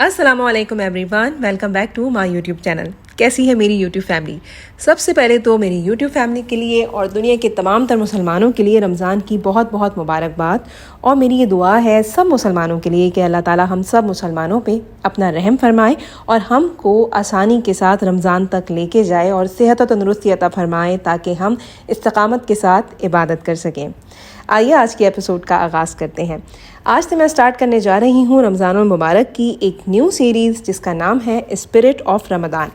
अस्सलाम वालेकुम everyone, welcome back to my YouTube channel. कैसी है मेरी यूट्यूब फैमिली? सबसे पहले तो मेरी यूट्यूब फैमिली के लिए और दुनिया के तमाम तर मुसलमानों के लिए रमज़ान की बहुत बहुत मुबारकबाद। और मेरी ये दुआ है सब मुसलमानों के लिए कि अल्लाह ताला हम सब मुसलमानों पे अपना रहम फरमाए और हमको आसानी के साथ रमज़ान तक लेके जाए और सेहत और तंदुरुस्ती अता फरमाए ताकि हम इस्तकामत के साथ इबादत कर सकें। आइए आज के एपिसोड का आगाज़ करते हैं। आज से मैं स्टार्ट करने जा रही हूँ रमज़ानुल मुबारक की एक न्यू सीरीज़ जिसका नाम है स्पिरिट ऑफ रमज़ान।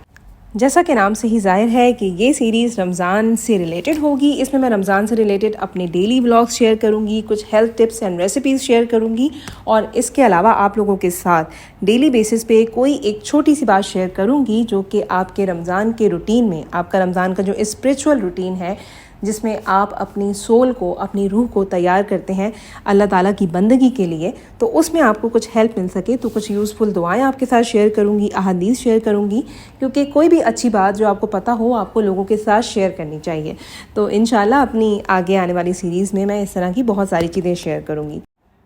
जैसा कि नाम से ही ज़ाहिर है कि ये सीरीज़ रमज़ान से रिलेटेड होगी। इसमें मैं रमज़ान से रिलेटेड अपने डेली व्लॉग्स शेयर करूँगी, कुछ health tips and recipes share करूँगी और इसके अलावा आप लोगों के साथ डेली बेसिस पे कोई एक छोटी सी बात शेयर करूँगी जो कि आपके रमज़ान के रूटीन में, आपका रमज़ान का जो स्पिरिचुअल रूटीन है जिसमें आप अपनी सोल को, अपनी रूह को तैयार करते हैं अल्लाह ताला की बंदगी के लिए, तो उसमें आपको कुछ हेल्प मिल सके तो कुछ यूज़फुल दुआएं आपके साथ शेयर करूंगी, अहादीस शेयर करूंगी, क्योंकि कोई भी अच्छी बात जो आपको पता हो आपको लोगों के साथ शेयर करनी चाहिए। तो इंशाल्लाह अपनी आगे आने वाली सीरीज़ में मैं इस तरह की बहुत सारी चीज़ें शेयर करूँगी।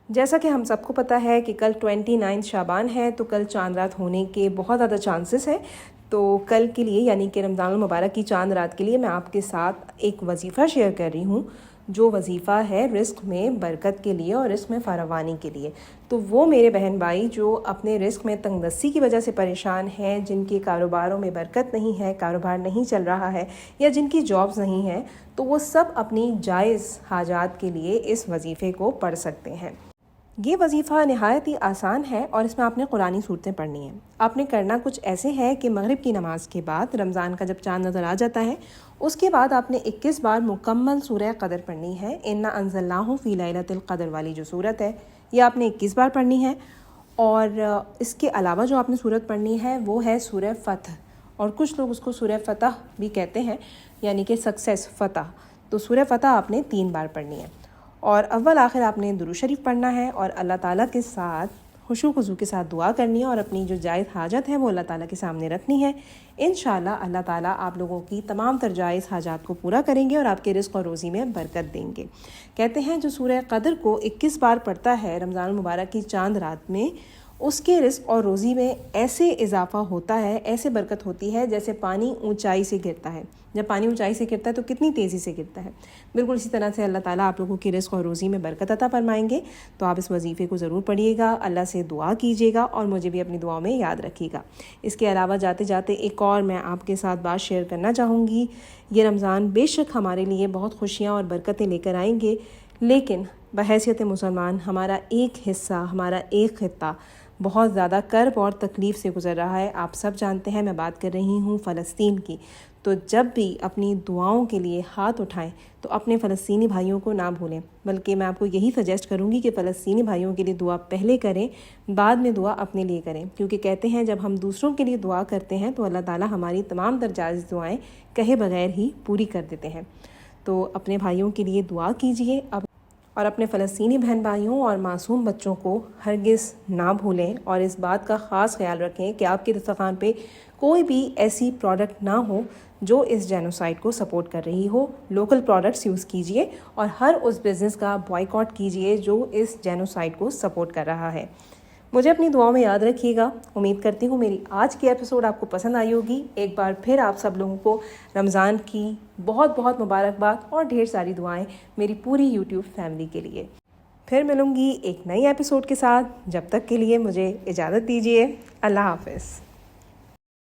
जैसा कि हम सबको पता है कि कल 29 शाबान है, तो कल चांद रात होने के बहुत ज़्यादा चांसेस हैं। तो कल के लिए यानी कि रमज़ानुल मुबारक की चांद रात के लिए मैं आपके साथ एक वजीफ़ा शेयर कर रही हूँ, जो वजीफ़ा है रिस्क में बरकत के लिए और रिस्क में फरावानी के लिए। तो वो मेरे बहन भाई जो अपने रिस्क में तंगदस्ती की वजह से परेशान हैं, जिनके कारोबारों में बरकत नहीं है, कारोबार नहीं चल रहा है या जिनकी जॉब्स नहीं हैं, तो वो सब अपनी जायज़ हाजात के लिए इस वजीफ़े को पढ़ सकते हैं। ये वजीफ़ा नहायत ही आसान है और इसमें आपने कुरानी सूरतें पढ़नी है। आपने करना कुछ ऐसे है कि मगरिब की नमाज के बाद, रमज़ान का जब चांद नज़र आ जाता है, उसके बाद आपने 21 बार मुकम्मल सूरह क़दर पढ़नी है। इन्ना अंज़लनाहु फ़ी लैलतिल क़दर वाली जो सूरत है ये आपने 21 बार पढ़नी है। और इसके अलावा जो आपने सूरत पढ़नी है वो है सूरह फ़तह, और कुछ लोग उसको सूरह फ़तह भी कहते हैं, यानी कि सक्सेस फ़तह। तो सूरह फ़तह आपने 3 बार पढ़नी है और अव्वल आखिर आपने दुरूद शरीफ पढ़ना है और अल्लाह ताला के साथ खुशू खुजू के साथ दुआ करनी है और अपनी जो जायज़ हाजत है वो अल्लाह ताला के सामने रखनी है। इंशाल्लाह अल्लाह ताला आप लोगों की तमाम तर जायज़ हाजात को पूरा करेंगे और आपके रिज़्क़ और रोज़ी में बरकत देंगे। कहते हैं जो सूरह क़दर को 21 बार पढ़ता है रमज़ान मुबारक की चांद रात में, उसके रिज़्क़ और रोज़ी में ऐसे इजाफ़ा होता है, ऐसे बरकत होती है जैसे पानी ऊंचाई से गिरता है। जब पानी ऊंचाई से गिरता है तो कितनी तेज़ी से गिरता है, बिल्कुल इसी तरह से अल्लाह ताला आप लोगों की रिज़्क़ और रोज़ी में बरकत अता फरमाएंगे। तो आप इस वजीफ़े को ज़रूर पढ़िएगा, अल्लाह से दुआ कीजिएगा और मुझे भी अपनी दुआओं में याद रखिएगा। इसके अलावा जाते जाते एक और मैं आपके साथ बात शेयर करना चाहूँगी। ये रमज़ान बेशक हमारे लिए बहुत खुशियाँ और बरकतें लेकर आएंगे, लेकिन बहैसियत मुसलमान हमारा एक हिस्सा, हमारा एक खित्ता बहुत ज़्यादा कर्ब और तकलीफ़ से गुज़र रहा है। आप सब जानते हैं मैं बात कर रही हूँ फ़लस्तीन की। तो जब भी अपनी दुआओं के लिए हाथ उठाएं तो अपने फ़लस्तीनी भाइयों को ना भूलें, बल्कि मैं आपको यही सजेस्ट करूँगी कि फ़लस्तीनी भाइयों के लिए दुआ पहले करें, बाद में दुआ अपने लिए करें, क्योंकि कहते हैं जब हम दूसरों के लिए दुआ करते हैं तो अल्लाह ताला हमारी तमाम तर जायज़ दुआएँ कहे बगैर ही पूरी कर देते हैं। तो अपने भाइयों के लिए दुआ कीजिए और अपने फ़लस्तीनी बहन भाइयों और मासूम बच्चों को हरगिज़ ना भूलें और इस बात का ख़ास ख्याल रखें कि आपके दस्तरखान पे कोई भी ऐसी प्रोडक्ट ना हो जो इस जेनोसाइड को सपोर्ट कर रही हो। लोकल प्रोडक्ट्स यूज़ कीजिए और हर उस बिज़नेस का बॉयकॉट कीजिए जो इस जेनोसाइड को सपोर्ट कर रहा है। मुझे अपनी दुआओं में याद रखिएगा। उम्मीद करती हूँ मेरी आज की एपिसोड आपको पसंद आई होगी। एक बार फिर आप सब लोगों को रमज़ान की बहुत बहुत मुबारकबाद और ढेर सारी दुआएं मेरी पूरी यूट्यूब फैमिली के लिए। फिर मिलूँगी एक नई एपिसोड के साथ, जब तक के लिए मुझे इजाज़त दीजिए। अल्लाह हाफ़िज़।